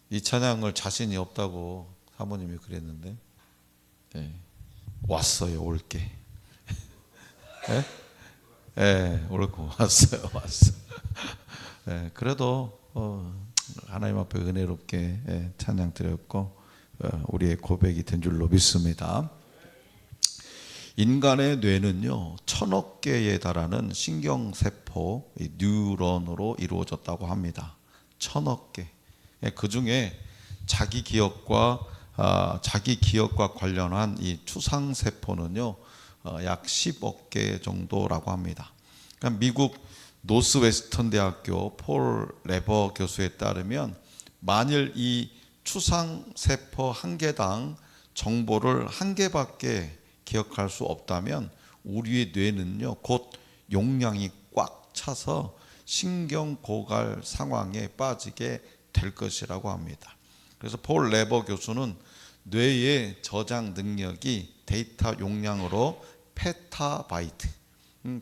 이 찬양을 자신이 없다고 사모님이 그랬는데, 예, 왔어요. 올게. 예? 예, 올고 왔어요. 왔어. 예, 그래도 하나님 앞에 은혜롭게 찬양 드렸고 우리의 고백이 된 줄로 믿습니다. 인간의 뇌는요 1000억 개에 달하는 신경세포 뉴런으로 이루어졌다고 합니다. 1000억 개. 그 중에 자기 기억과 관련한 이 추상세포는요 약 10억 개 정도라고 합니다. 그러니까 미국 노스웨스턴 대학교 폴 레버 교수에 따르면 만일 이 추상세포 한 개당 정보를 한 개밖에 기억할 수 없다면 우리의 뇌는요 곧 용량이 꽉 차서 신경고갈 상황에 빠지게 될 것이라고 합니다. 그래서 폴 레버 교수는 뇌의 저장 능력이 데이터 용량으로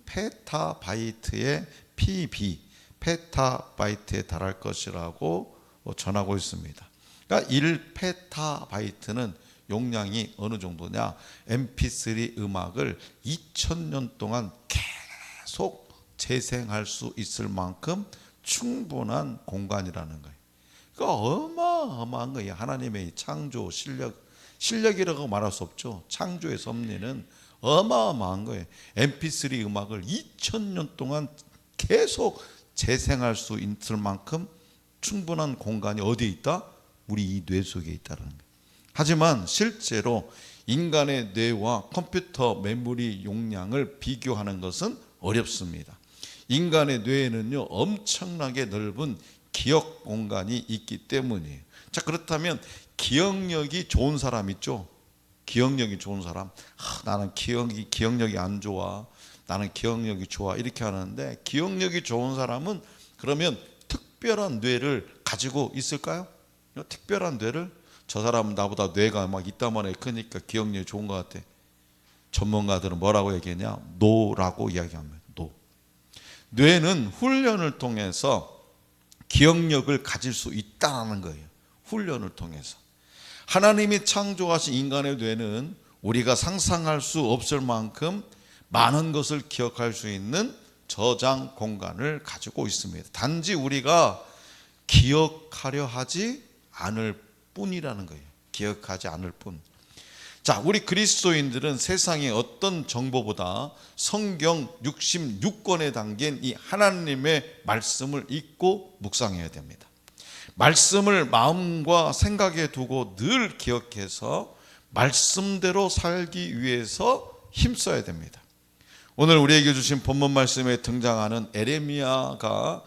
페타바이트의 PB, 페타바이트에 달할 것이라고 전하고 있습니다. 그러니까 1페타바이트는 용량이 어느 정도냐? MP3 음악을 2000년 동안 계속 재생할 수 있을 만큼 충분한 공간이라는 거예요. 그러니까 어마어마한 거예요. 하나님의 창조 실력이라고 말할 수 없죠. 창조의 섭리는 어마어마한 거예요. MP3 음악을 2000년 동안 계속 재생할 수 있을 만큼 충분한 공간이 어디에 있다? 우리 이 뇌 속에 있다는 거예요. 하지만 실제로 인간의 뇌와 컴퓨터 메모리 용량을 비교하는 것은 어렵습니다. 인간의 뇌에는요 엄청나게 넓은 기억 공간이 있기 때문이에요. 자, 그렇다면 기억력이 좋은 사람 있죠? 기억력이 좋은 사람, 나는 기억력이 안 좋아, 나는 기억력이 좋아, 이렇게 하는데 기억력이 좋은 사람은 그러면 특별한 뇌를 가지고 있을까요? 특별한 뇌를? 저 사람은 나보다 뇌가 막 이따만해 크니까 기억력이 좋은 것 같아. 전문가들은 뭐라고 얘기하냐? 노라고 이야기합니다. 노. 뇌는 훈련을 통해서 기억력을 가질 수 있다는 거예요. 훈련을 통해서. 하나님이 창조하신 인간의 뇌는 우리가 상상할 수 없을 만큼 많은 것을 기억할 수 있는 저장 공간을 가지고 있습니다. 단지 우리가 기억하려 하지 않을 뿐이라는 거예요. 기억하지 않을 뿐. 자, 우리 그리스도인들은 세상의 어떤 정보보다 성경 66권에 담긴 이 하나님의 말씀을 읽고 묵상해야 됩니다. 말씀을 마음과 생각에 두고 늘 기억해서 말씀대로 살기 위해서 힘써야 됩니다. 오늘 우리에게 주신 본문 말씀에 등장하는 에레미야가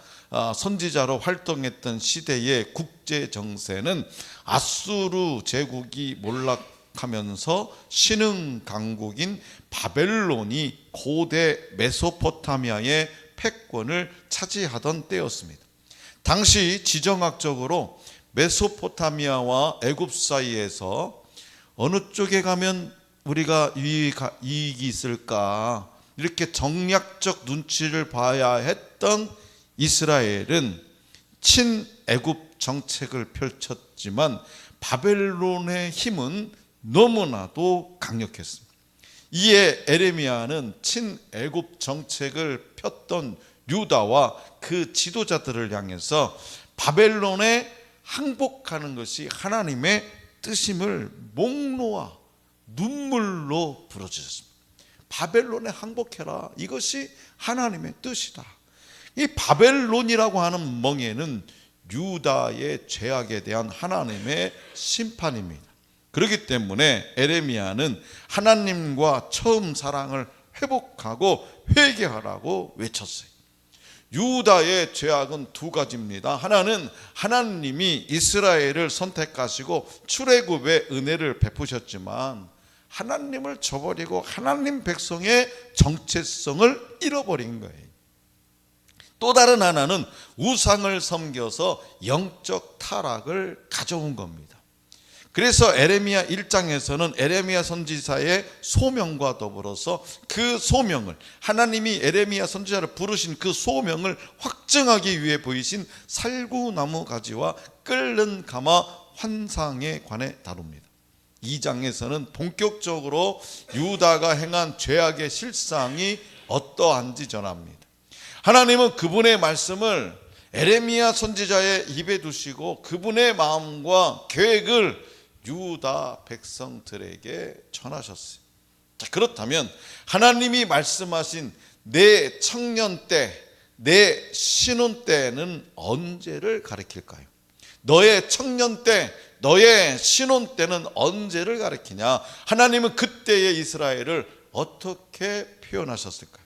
선지자로 활동했던 시대의 국제 정세는 아수르 제국이 몰락하면서 신흥 강국인 바벨론이 고대 메소포타미아의 패권을 차지하던 때였습니다. 당시 지정학적으로 메소포타미아와 애굽 사이에서 어느 쪽에 가면 우리가 이익이 있을까, 이렇게 정략적 눈치를 봐야 했던 이스라엘은 친애굽 정책을 펼쳤지만 바벨론의 힘은 너무나도 강력했습니다. 이에 에레미야는 친애굽 정책을 폈던 유다와 그 지도자들을 향해서 바벨론에 항복하는 것이 하나님의 뜻임을 목놓아 눈물로 부르짖었습니다. 바벨론에 항복해라. 이것이 하나님의 뜻이다. 이 바벨론이라고 하는 멍에는 유다의 죄악에 대한 하나님의 심판입니다. 그렇기 때문에 에레미야는 하나님과 처음 사랑을 회복하고 회개하라고 외쳤어요. 유다의 죄악은 두 가지입니다. 하나는 하나님이 이스라엘을 선택하시고 출애굽의 은혜를 베푸셨지만 하나님을 저버리고 하나님 백성의 정체성을 잃어버린 거예요. 또 다른 하나는 우상을 섬겨서 영적 타락을 가져온 겁니다. 그래서 에레미야 1장에서는 에레미야 선지자의 소명과 더불어서 그 소명을, 하나님이 에레미야 선지자를 부르신 그 소명을 확증하기 위해 보이신 살구나무 가지와 끓는 가마 환상에 관해 다룹니다. 2장에서는 본격적으로 유다가 행한 죄악의 실상이 어떠한지 전합니다. 하나님은 그분의 말씀을 에레미야 선지자의 입에 두시고 그분의 마음과 계획을 유다 백성들에게 전하셨어요. 자, 그렇다면 하나님이 말씀하신 내 청년 때, 내 신혼 때는 언제를 가리킬까요? 너의 청년 때, 너의 신혼 때는 언제를 가리키냐? 하나님은 그때의 이스라엘을 어떻게 표현하셨을까요?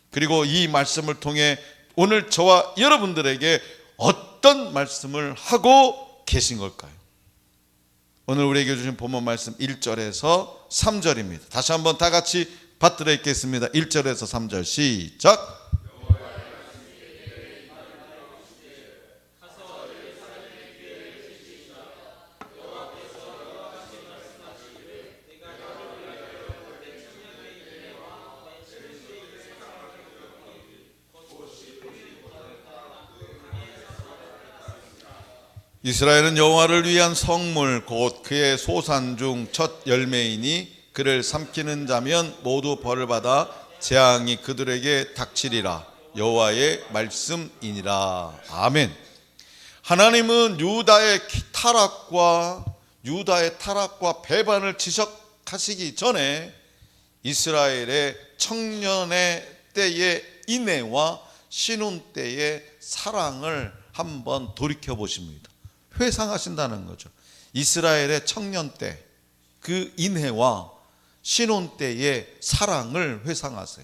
그리고 이 말씀을 통해 오늘 저와 여러분들에게 어떤 말씀을 하고 계신 걸까요? 오늘 우리에게 주신 본문 말씀 1절에서 3절입니다. 다시 한번 다 같이 받들어 읽겠습니다. 1절에서 3절 시작. 이스라엘은 여호와를 위한 성물 곧 그의 소산 중 첫 열매이니 그를 삼키는 자면 모두 벌을 받아 재앙이 그들에게 닥치리라. 여호와의 말씀이니라. 아멘. 하나님은 유다의 타락과 배반을 지적하시기 전에 이스라엘의 청년의 때의 인애와 신혼 때의 사랑을 한번 돌이켜 보십니다. 회상하신다는 거죠. 이스라엘의 청년 때 그 인애와 신혼 때의 사랑을 회상하세요.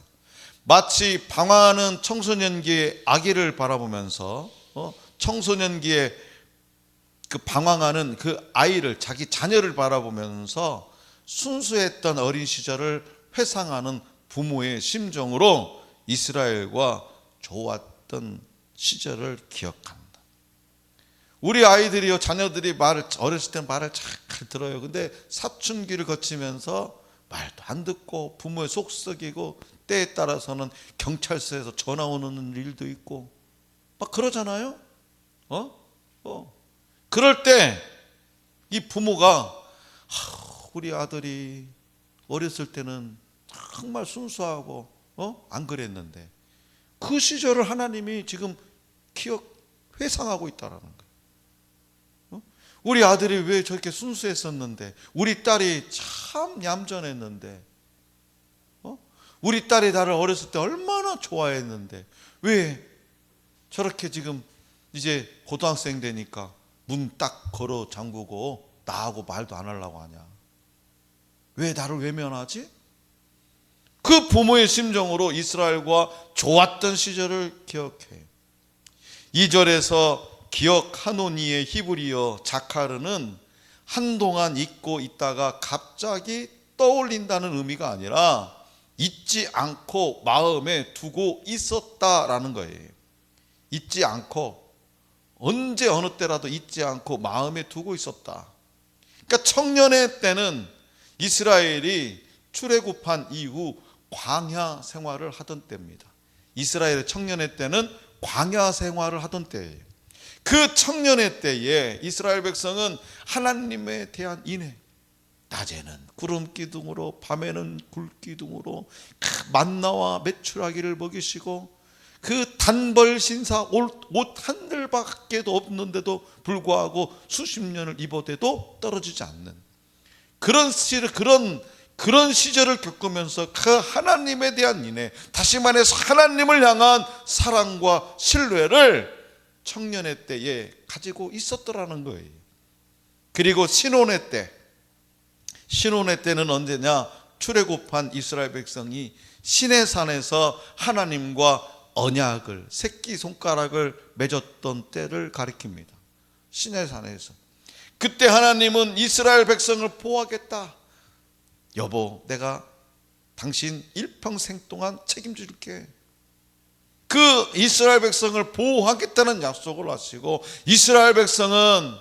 마치 방황하는 청소년기의 아기를 바라보면서 청소년기에 그 방황하는 그 아이를, 자기 자녀를 바라보면서 순수했던 어린 시절을 회상하는 부모의 심정으로 이스라엘과 좋았던 시절을 기억합니다. 우리 아이들이요, 자녀들이 어렸을 때 말을 잘 들어요. 근데 사춘기를 거치면서 말도 안 듣고 부모의 속 썩이고 때에 따라서는 경찰서에서 전화 오는 일도 있고 막 그러잖아요. 그럴 때 이 부모가 우리 아들이 어렸을 때는 정말 순수하고 안 그랬는데 그 시절을 하나님이 지금 회상하고 있다라는 거예요. 우리 아들이 왜 저렇게 순수했었는데, 우리 딸이 참 얌전했는데, 우리 딸이 나를 어렸을 때 얼마나 좋아했는데 왜 저렇게 지금 이제 고등학생 되니까 문 딱 걸어 잠그고 나하고 말도 안 하려고 하냐? 왜 나를 외면하지? 그 부모의 심정으로 이스라엘과 좋았던 시절을 기억해. 2절에서 기억 하노니의 히브리어 자카르는 한동안 잊고 있다가 갑자기 떠올린다는 의미가 아니라 잊지 않고 마음에 두고 있었다라는 거예요. 잊지 않고, 언제 어느 때라도 잊지 않고 마음에 두고 있었다. 그러니까 청년의 때는 이스라엘이 출애굽한 이후 광야 생활을 하던 때입니다. 이스라엘의 청년의 때는 광야 생활을 하던 때예요. 그 청년의 때에 이스라엘 백성은 하나님에 대한 인애, 낮에는 구름 기둥으로 밤에는 불 기둥으로 만나와 메추라기를 먹이시고 그 단벌 신사 옷 한 들밖에도 없는데도 불구하고 수십 년을 입어대도 떨어지지 않는 그런 시절을 겪으면서 그 하나님에 대한 인애, 다시 말해서 하나님을 향한 사랑과 신뢰를 청년의 때에 가지고 있었더라는 거예요. 그리고 신혼의 때는 언제냐? 출애굽한 이스라엘 백성이 시내산에서 하나님과 언약을, 새끼손가락을 맺었던 때를 가리킵니다. 시내산에서. 그때 하나님은 이스라엘 백성을 보호하겠다. 여보, 내가 당신 일평생 동안 책임질게. 그 이스라엘 백성을 보호하겠다는 약속을 하시고, 이스라엘 백성은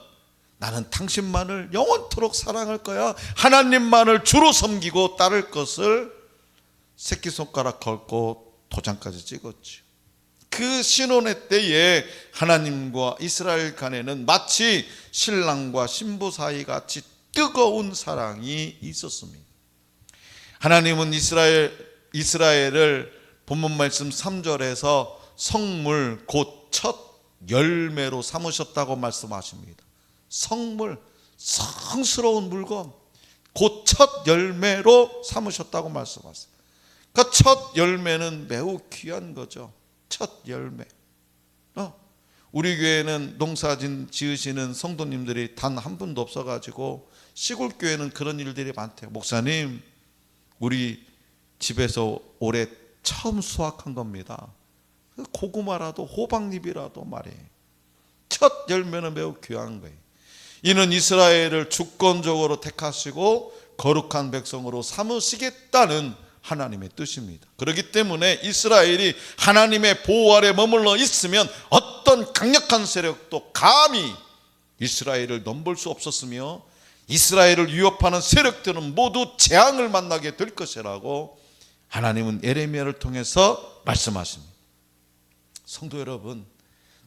나는 당신만을 영원토록 사랑할 거야. 하나님만을 주로 섬기고 따를 것을 새끼손가락 걸고 도장까지 찍었지. 그 신혼의 때에 하나님과 이스라엘 간에는 마치 신랑과 신부 사이 같이 뜨거운 사랑이 있었습니다. 하나님은 이스라엘을 본문 말씀 3절에서 성물 곧 첫 열매로 삼으셨다고 말씀하십니다. 성물, 성스러운 물건, 곧 첫 열매로 삼으셨다고 말씀하세요. 그 첫 열매는 매우 귀한 거죠. 첫 열매. 우리 교회는 농사 지으시는 성도님들이 단 한 분도 없어가지고 시골 교회는 그런 일들이 많대요. 목사님, 우리 집에서 올해 처음 수확한 겁니다. 고구마라도 호박잎이라도 말이에요. 첫 열매는 매우 귀한 거예요. 이는 이스라엘을 주권적으로 택하시고 거룩한 백성으로 삼으시겠다는 하나님의 뜻입니다. 그렇기 때문에 이스라엘이 하나님의 보호 아래 머물러 있으면 어떤 강력한 세력도 감히 이스라엘을 넘볼 수 없었으며 이스라엘을 위협하는 세력들은 모두 재앙을 만나게 될 것이라고 하나님은 예레미야를 통해서 말씀하십니다. 성도 여러분,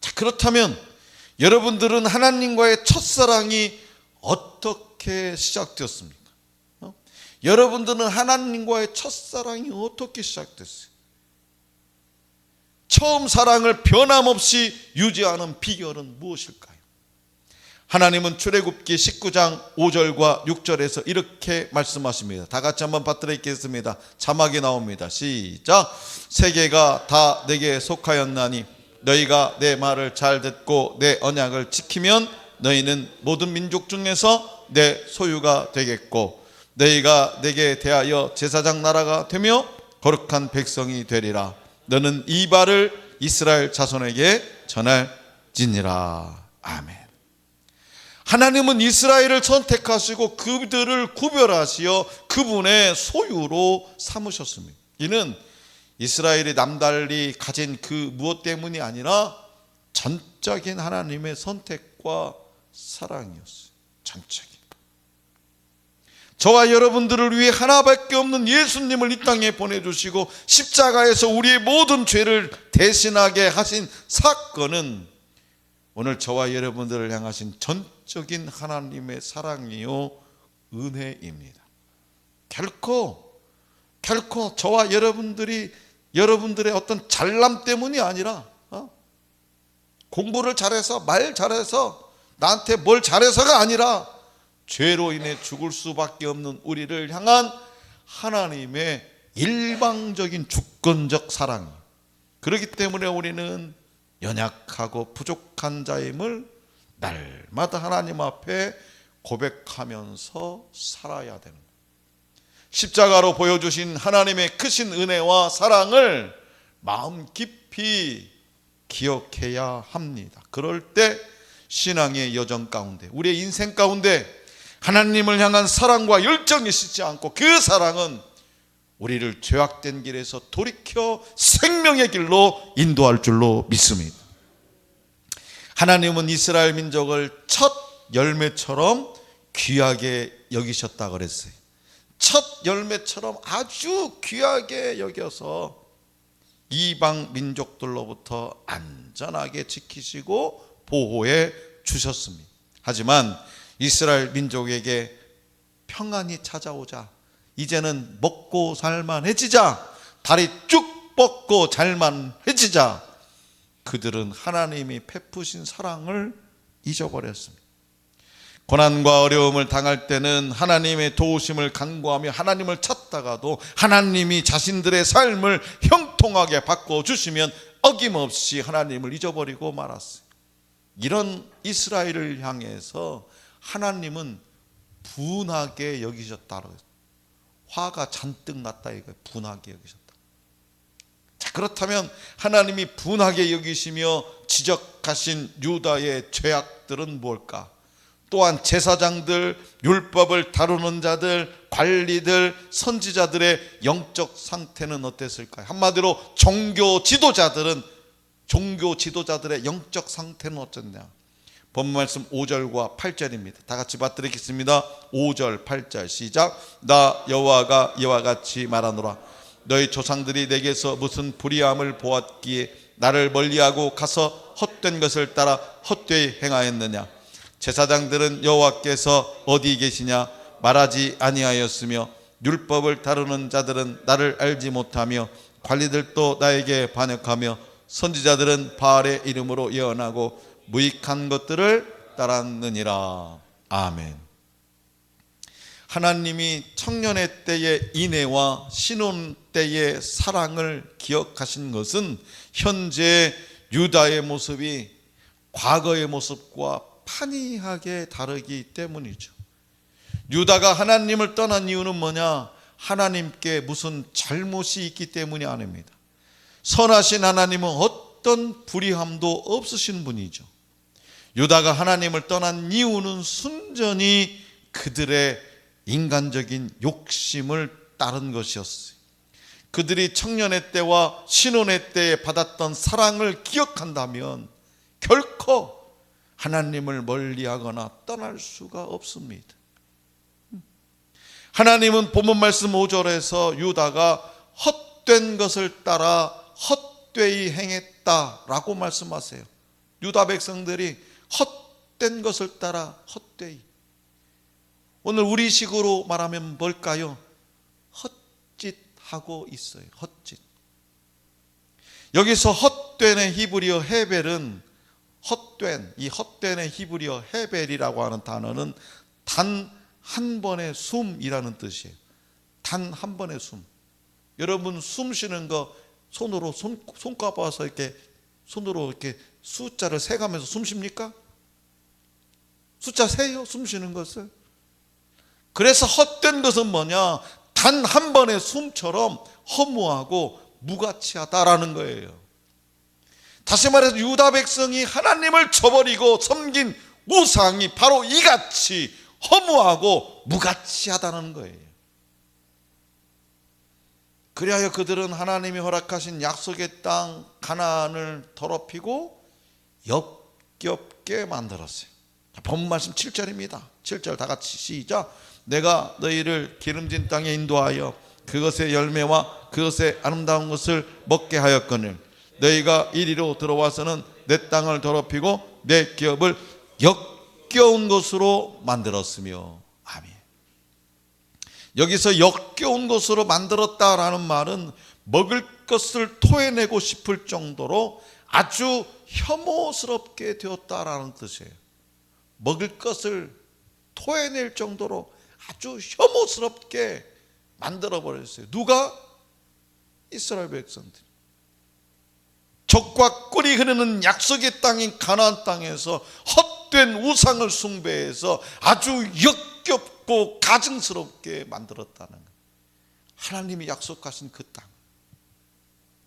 자, 그렇다면 여러분들은 하나님과의 첫사랑이 어떻게 시작되었습니까? 여러분들은 하나님과의 첫사랑이 어떻게 시작됐어요? 처음 사랑을 변함없이 유지하는 비결은 무엇일까요? 하나님은 출애굽기 19장 5절과 6절에서 이렇게 말씀하십니다. 다 같이 한번 받들어 읽겠습니다. 자막이 나옵니다. 시작. 세계가 다 내게 속하였나니 너희가 내 말을 잘 듣고 내 언약을 지키면 너희는 모든 민족 중에서 내 소유가 되겠고 너희가 내게 대하여 제사장 나라가 되며 거룩한 백성이 되리라. 너는 이 말을 이스라엘 자손에게 전할지니라. 아멘. 하나님은 이스라엘을 선택하시고 그들을 구별하시어 그분의 소유로 삼으셨습니다. 이는 이스라엘이 남달리 가진 그 무엇 때문이 아니라 전적인 하나님의 선택과 사랑이었어요. 전적인. 저와 여러분들을 위해 하나밖에 없는 예수님을 이 땅에 보내주시고 십자가에서 우리의 모든 죄를 대신하게 하신 사건은 오늘 저와 여러분들을 향하신 전적인 하나님의 사랑이요 은혜입니다. 결코 저와 여러분들의 어떤 잘남 때문이 아니라 공부를 잘해서 말 잘해서 나한테 뭘 잘해서가 아니라 죄로 인해 죽을 수밖에 없는 우리를 향한 하나님의 일방적인 주권적 사랑. 그렇기 때문에 우리는 연약하고 부족한 자임을 날마다 하나님 앞에 고백하면서 살아야 되는 거예요. 십자가로 보여주신 하나님의 크신 은혜와 사랑을 마음 깊이 기억해야 합니다. 그럴 때 신앙의 여정 가운데, 우리의 인생 가운데 하나님을 향한 사랑과 열정이 식지 않고 그 사랑은 우리를 죄악된 길에서 돌이켜 생명의 길로 인도할 줄로 믿습니다. 하나님은 이스라엘 민족을 첫 열매처럼 귀하게 여기셨다 그랬어요. 첫 열매처럼 아주 귀하게 여겨서 이방 민족들로부터 안전하게 지키시고 보호해 주셨습니다. 하지만 이스라엘 민족에게 평안이 찾아오자, 이제는 먹고 살만해지자, 다리 쭉 뻗고 잘만해지자 그들은 하나님이 베푸신 사랑을 잊어버렸습니다. 고난과 어려움을 당할 때는 하나님의 도우심을 간구하며 하나님을 찾다가도 하나님이 자신들의 삶을 형통하게 바꿔주시면 어김없이 하나님을 잊어버리고 말았어요. 이런 이스라엘을 향해서 하나님은 분하게 여기셨다고 했어요. 화가 잔뜩 났다 이거예요. 분하게 여기셨다. 자, 그렇다면 하나님이 분하게 여기시며 지적하신 유다의 죄악들은 뭘까? 또한 제사장들, 율법을 다루는 자들, 관리들, 선지자들의 영적 상태는 어땠을까요? 한마디로 종교 지도자들의 영적 상태는 어땠냐? 본문 말씀 5절과 8절입니다. 다 같이 받들겠습니다. 5절 8절 시작. 나 여호와가 이와 같이 말하노라. 너희 조상들이 내게서 무슨 불의함을 보았기에 나를 멀리하고 가서 헛된 것을 따라 헛되이 행하였느냐. 제사장들은 여호와께서 어디 계시냐 말하지 아니하였으며 율법을 다루는 자들은 나를 알지 못하며 관리들도 나에게 반역하며 선지자들은 바알의 이름으로 예언하고 무익한 것들을 따랐느니라. 아멘. 하나님이 청년의 때의 인애와 신혼 때의 사랑을 기억하신 것은 현재 유다의 모습이 과거의 모습과 판이하게 다르기 때문이죠. 유다가 하나님을 떠난 이유는 뭐냐? 하나님께 무슨 잘못이 있기 때문이 아닙니다. 선하신 하나님은 어떤 불의함도 없으신 분이죠. 유다가 하나님을 떠난 이유는 순전히 그들의 인간적인 욕심을 따른 것이었어요. 그들이 청년의 때와 신혼의 때에 받았던 사랑을 기억한다면 결코 하나님을 멀리하거나 떠날 수가 없습니다. 하나님은 본문 말씀 5절에서 유다가 헛된 것을 따라 헛되이 행했다라고 말씀하세요. 유다 백성들이 헛된 것을 따라 헛되이. 오늘 우리식으로 말하면 뭘까요? 헛짓하고 있어요. 헛짓. 여기서 헛된의 히브리어 헤벨은 이 헛된의 히브리어 헤벨이라고 하는 단어는 단 한 번의 숨이라는 뜻이에요. 단 한 번의 숨. 여러분 숨 쉬는 거 손으로 손꼽아서 이렇게 손으로 이렇게 숫자를 세가면서 숨 쉽니까? 숫자 세요? 숨 쉬는 것을. 그래서 헛된 것은 뭐냐? 단 한 번의 숨처럼 허무하고 무가치하다라는 거예요. 다시 말해서 유다 백성이 하나님을 저버리고 섬긴 우상이 바로 이같이 허무하고 무가치하다는 거예요. 그리하여 그들은 하나님이 허락하신 약속의 땅 가나안을 더럽히고 역겹게 만들었어요. 본문 말씀 7절입니다. 7절 다 같이 시작. 내가 너희를 기름진 땅에 인도하여 그것의 열매와 그것의 아름다운 것을 먹게 하였거늘 너희가 이리로 들어와서는 내 땅을 더럽히고 내 기업을 역겨운 것으로 만들었으며. 아멘. 여기서 역겨운 것으로 만들었다라는 말은 먹을 것을 토해내고 싶을 정도로 아주 혐오스럽게 되었다라는 뜻이에요. 먹을 것을 토해낼 정도로 아주 혐오스럽게 만들어버렸어요. 누가? 이스라엘 백성들. 젖과 꿀이 흐르는 약속의 땅인 가나안 땅에서 헛된 우상을 숭배해서 아주 역겹고 가증스럽게 만들었다는 거예요. 하나님이 약속하신 그 땅.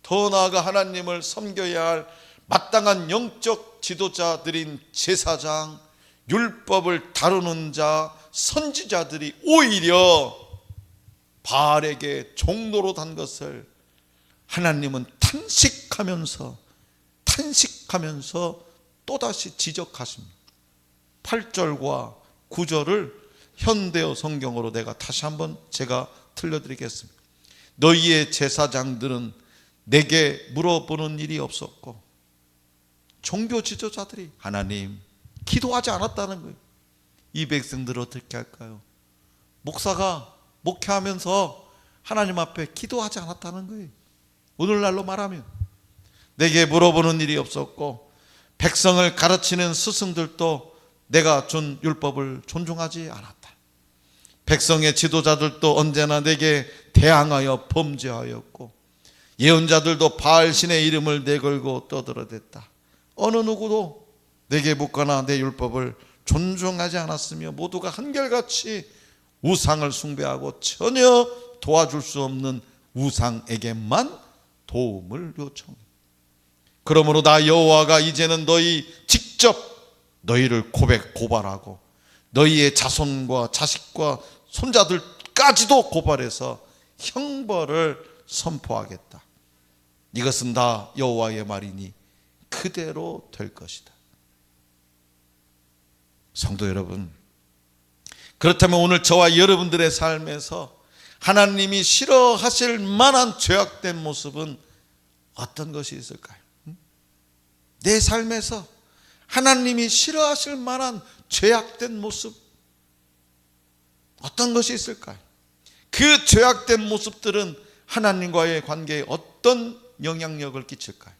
더 나아가 하나님을 섬겨야 할 마땅한 영적 지도자들인 제사장, 율법을 다루는 자, 선지자들이 오히려 바알에게 종로로 단 것을 하나님은 탄식하면서 또다시 지적하십니다. 8절과 9절을 현대어 성경으로 내가 다시 한번 제가 들려드리겠습니다. 너희의 제사장들은 내게 물어보는 일이 없었고 종교 지도자들이 하나님 기도하지 않았다는 거예요. 이 백성들을 어떻게 할까요? 목사가 목회하면서 하나님 앞에 기도하지 않았다는 거예요. 오늘날로 말하면 내게 물어보는 일이 없었고 백성을 가르치는 스승들도 내가 준 율법을 존중하지 않았다. 백성의 지도자들도 언제나 내게 대항하여 범죄하였고 예언자들도 바알 신의 이름을 내걸고 떠들어댔다. 어느 누구도 내게 묻거나 내 율법을 존중하지 않았으며 모두가 한결같이 우상을 숭배하고 전혀 도와줄 수 없는 우상에게만 도움을 요청. 그러므로 나 여호와가 이제는 너희 직접 너희를 고발하고 너희의 자손과 자식과 손자들까지도 고발해서 형벌을 선포하겠다. 이것은 다 여호와의 말이니 그대로 될 것이다. 성도 여러분, 그렇다면 오늘 저와 여러분들의 삶에서 하나님이 싫어하실 만한 죄악된 모습은 어떤 것이 있을까요? 내 삶에서 하나님이 싫어하실 만한 죄악된 모습 어떤 것이 있을까요? 그 죄악된 모습들은 하나님과의 관계에 어떤 영향력을 끼칠까요?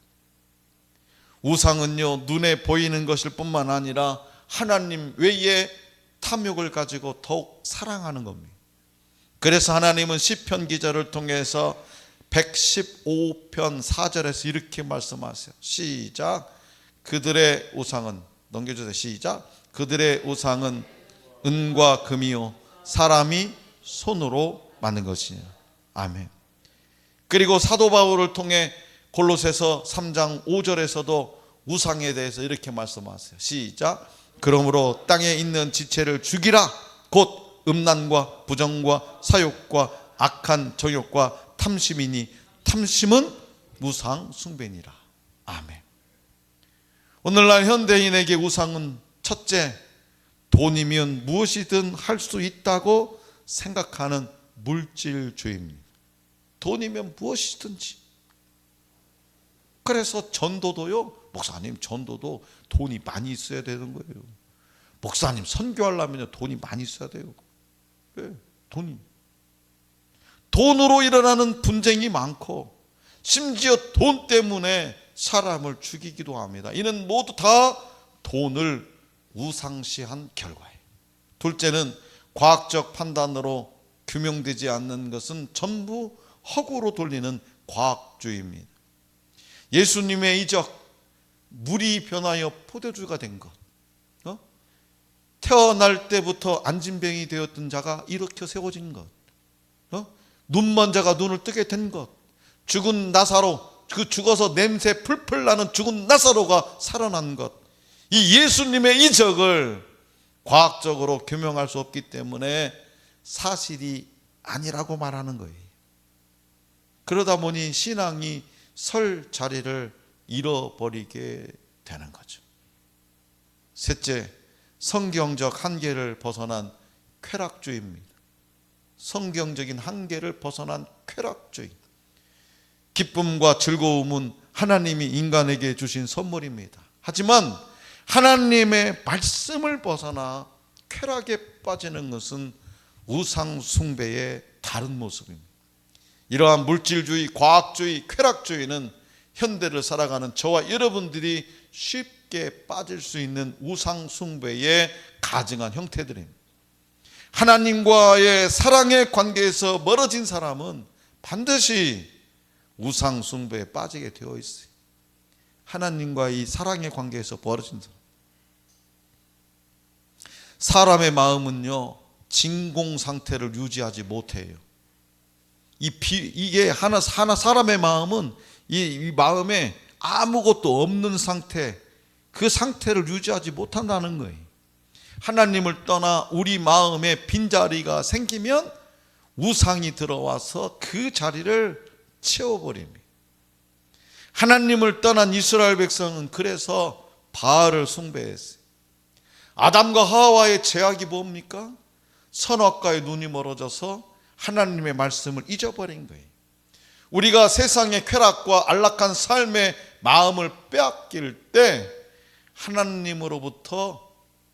우상은요, 눈에 보이는 것일 뿐만 아니라 하나님 외에 탐욕을 가지고 더욱 사랑하는 겁니다. 그래서 하나님은 시편 기자를 통해서 115편 4절에서 이렇게 말씀하세요. 시작. 그들의 우상은, 넘겨주세요. 시작. 그들의 우상은 은과 금이요 사람이 손으로 만든 것이냐. 아멘. 그리고 사도 바울을 통해 골로새서 3장 5절에서도 우상에 대해서 이렇게 말씀하세요. 시작. 그러므로 땅에 있는 지체를 죽이라. 곧 음란과 부정과 사욕과 악한 정욕과 탐심이니 탐심은 우상 숭배니라. 아멘. 오늘날 현대인에게 우상은 첫째, 돈이면 무엇이든 할 수 있다고 생각하는 물질주의입니다. 돈이면 무엇이든지. 그래서 전도도요, 목사님 전도도 돈이 많이 있어야 되는 거예요. 목사님 선교하려면 돈이 많이 있어야 돼요. 왜? 돈으로 일어나는 분쟁이 많고 심지어 돈 때문에 사람을 죽이기도 합니다. 이는 모두 다 돈을 우상시한 결과예요. 둘째는 과학적 판단으로 규명되지 않는 것은 전부 허구로 돌리는 과학주의입니다. 예수님의 이적, 물이 변하여 포도주가 된 것, 태어날 때부터 안진병이 되었던 자가 일으켜 세워진 것, 눈먼 자가 눈을 뜨게 된 것, 죽은 나사로, 그 죽어서 냄새 풀풀 나는 죽은 나사로가 살아난 것, 이 예수님의 이적을 과학적으로 규명할 수 없기 때문에 사실이 아니라고 말하는 거예요. 그러다 보니 신앙이 설 자리를 잃어버리게 되는 거죠. 셋째, 성경적 한계를 벗어난 쾌락주의입니다. 성경적인 한계를 벗어난 쾌락주의. 기쁨과 즐거움은 하나님이 인간에게 주신 선물입니다. 하지만 하나님의 말씀을 벗어나 쾌락에 빠지는 것은 우상 숭배의 다른 모습입니다. 이러한 물질주의, 과학주의, 쾌락주의는 현대를 살아가는 저와 여러분들이 쉽게 빠질 수 있는 우상 숭배의 가증한 형태들입니다. 하나님과의 사랑의 관계에서 멀어진 사람은 반드시 우상 숭배에 빠지게 되어 있어요. 하나님과의 사랑의 관계에서 멀어진 사람. 사람의 마음은요, 진공 상태를 유지하지 못해요. 이게 하나 사람의 마음은 이 마음에 아무것도 없는 상태, 그 상태를 유지하지 못한다는 거예요. 하나님을 떠나 우리 마음에 빈자리가 생기면 우상이 들어와서 그 자리를 채워버립니다. 하나님을 떠난 이스라엘 백성은 그래서 바알을 숭배했어요. 아담과 하와의 죄악이 뭡니까? 선악과의 눈이 멀어져서 하나님의 말씀을 잊어버린 거예요. 우리가 세상의 쾌락과 안락한 삶의 마음을 빼앗길 때 하나님으로부터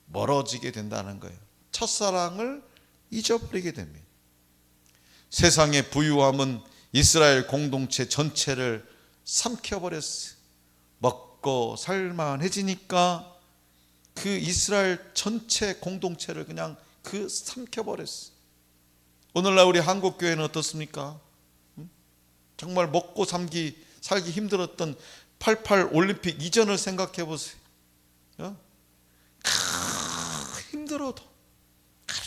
멀어지게 된다는 거예요. 첫사랑을 잊어버리게 됩니다. 세상의 부유함은 이스라엘 공동체 전체를 삼켜버렸어요. 먹고 살만해지니까 그 이스라엘 전체 공동체를 그냥 삼켜버렸어요. 오늘날 우리 한국교회는 어떻습니까? 정말 먹고 살기 힘들었던 88 올림픽 이전을 생각해 보세요. 힘들어도 하루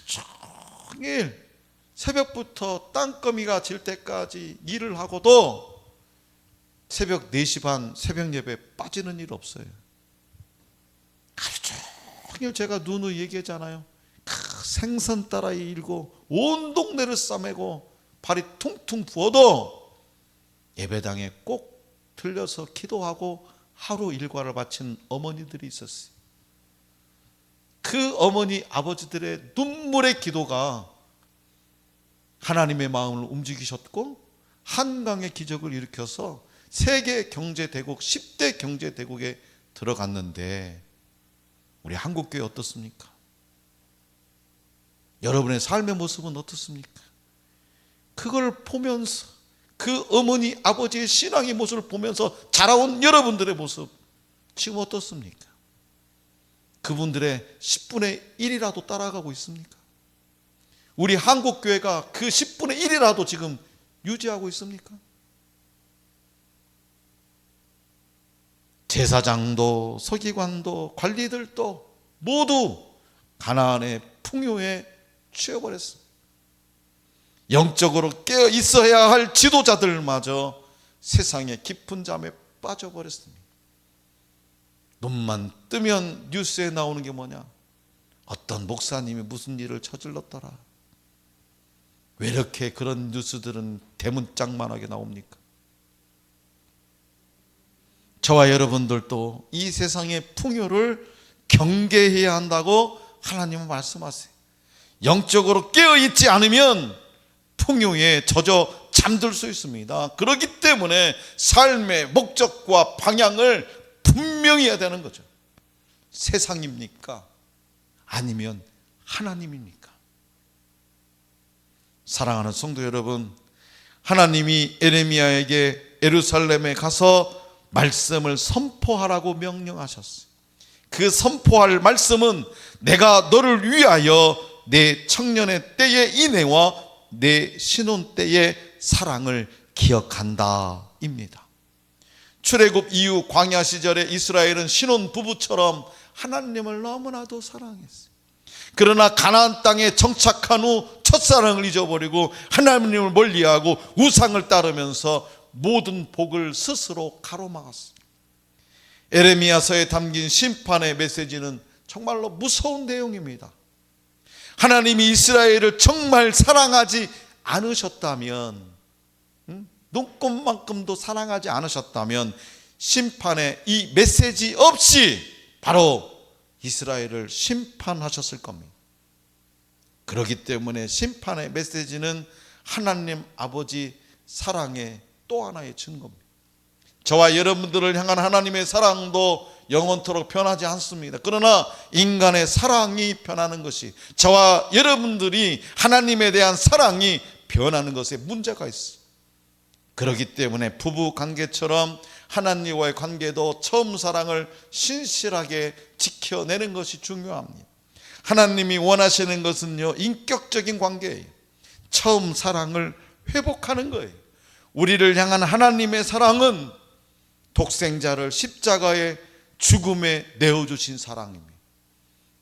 종일 새벽부터 땅거미가 질 때까지 일을 하고도 새벽 4시 반 새벽 예배 빠지는 일 없어요. 하루 종일 제가 누누이 얘기하잖아요. 생선 따라 일고 온 동네를 싸매고 발이 퉁퉁 부어도 예배당에 꼭 들려서 기도하고 하루 일과를 마친 어머니들이 있었어요. 그 어머니 아버지들의 눈물의 기도가 하나님의 마음을 움직이셨고 한강의 기적을 일으켜서 세계 경제대국 10대 경제대국에 들어갔는데 우리 한국교회 어떻습니까? 여러분의 삶의 모습은 어떻습니까? 그걸 보면서 그 어머니 아버지의 신앙의 모습을 보면서 자라온 여러분들의 모습 지금 어떻습니까? 그분들의 10분의 1이라도 따라가고 있습니까? 우리 한국교회가 그 10분의 1이라도 지금 유지하고 있습니까? 제사장도 서기관도 관리들도 모두 가나안의 풍요에 취해버렸습니다. 영적으로 깨어 있어야 할 지도자들마저 세상의 깊은 잠에 빠져버렸습니다. 눈만 뜨면 뉴스에 나오는 게 뭐냐? 어떤 목사님이 무슨 일을 저질렀더라. 왜 이렇게 그런 뉴스들은 대문짝만하게 나옵니까? 저와 여러분들도 이 세상의 풍요를 경계해야 한다고 하나님은 말씀하세요. 영적으로 깨어있지 않으면 풍요에 젖어 잠들 수 있습니다. 그렇기 때문에 삶의 목적과 방향을 분명히 해야 되는 거죠. 세상입니까? 아니면 하나님입니까? 사랑하는 성도 여러분, 하나님이 에레미야에게 예루살렘에 가서 말씀을 선포하라고 명령하셨어요. 그 선포할 말씀은 내가 너를 위하여 내 청년의 때의 인애와 내 신혼 때의 사랑을 기억한다 입니다. 출애굽 이후 광야 시절에 이스라엘은 신혼 부부처럼 하나님을 너무나도 사랑했어요. 그러나 가나안 땅에 정착한 후 첫사랑을 잊어버리고 하나님을 멀리하고 우상을 따르면서 모든 복을 스스로 가로막았어요. 에레미야서에 담긴 심판의 메시지는 정말로 무서운 내용입니다. 하나님이 이스라엘을 정말 사랑하지 않으셨다면, 눈곱만큼도 사랑하지 않으셨다면 심판의 이 메시지 없이 바로 이스라엘을 심판하셨을 겁니다. 그렇기 때문에 심판의 메시지는 하나님 아버지 사랑의 또 하나의 증거입니다. 저와 여러분들을 향한 하나님의 사랑도 영원토록 변하지 않습니다. 그러나 인간의 사랑이 변하는 것이, 저와 여러분들이 하나님에 대한 사랑이 변하는 것에 문제가 있어요. 그렇기 때문에 부부 관계처럼 하나님과의 관계도 처음 사랑을 신실하게 지켜내는 것이 중요합니다. 하나님이 원하시는 것은요, 인격적인 관계예요. 처음 사랑을 회복하는 거예요. 우리를 향한 하나님의 사랑은 독생자를 십자가의 죽음에 내어주신 사랑입니다.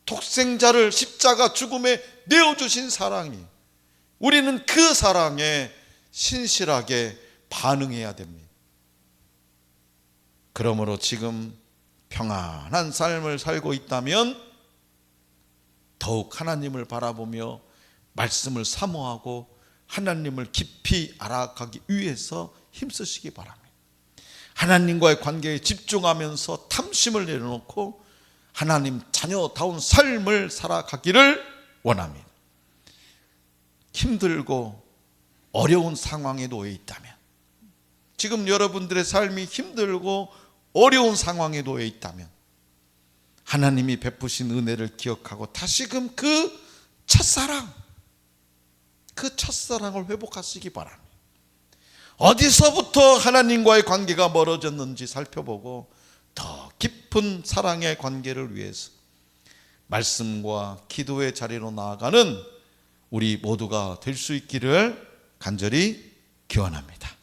독생자를 십자가 죽음에 내어주신 사랑이, 우리는 그 사랑에 신실하게 반응해야 됩니다. 그러므로 지금 평안한 삶을 살고 있다면 더욱 하나님을 바라보며 말씀을 사모하고 하나님을 깊이 알아가기 위해서 힘쓰시기 바랍니다. 하나님과의 관계에 집중하면서 탐심을 내려놓고 하나님 자녀다운 삶을 살아가기를 원합니다. 힘들고 어려운 상황에 놓여 있다면, 지금 여러분들의 삶이 힘들고 어려운 상황에 놓여 있다면 하나님이 베푸신 은혜를 기억하고 다시금 그 첫사랑을 회복하시기 바랍니다. 어디서부터 하나님과의 관계가 멀어졌는지 살펴보고 더 깊은 사랑의 관계를 위해서 말씀과 기도의 자리로 나아가는 우리 모두가 될 수 있기를 간절히 기원합니다.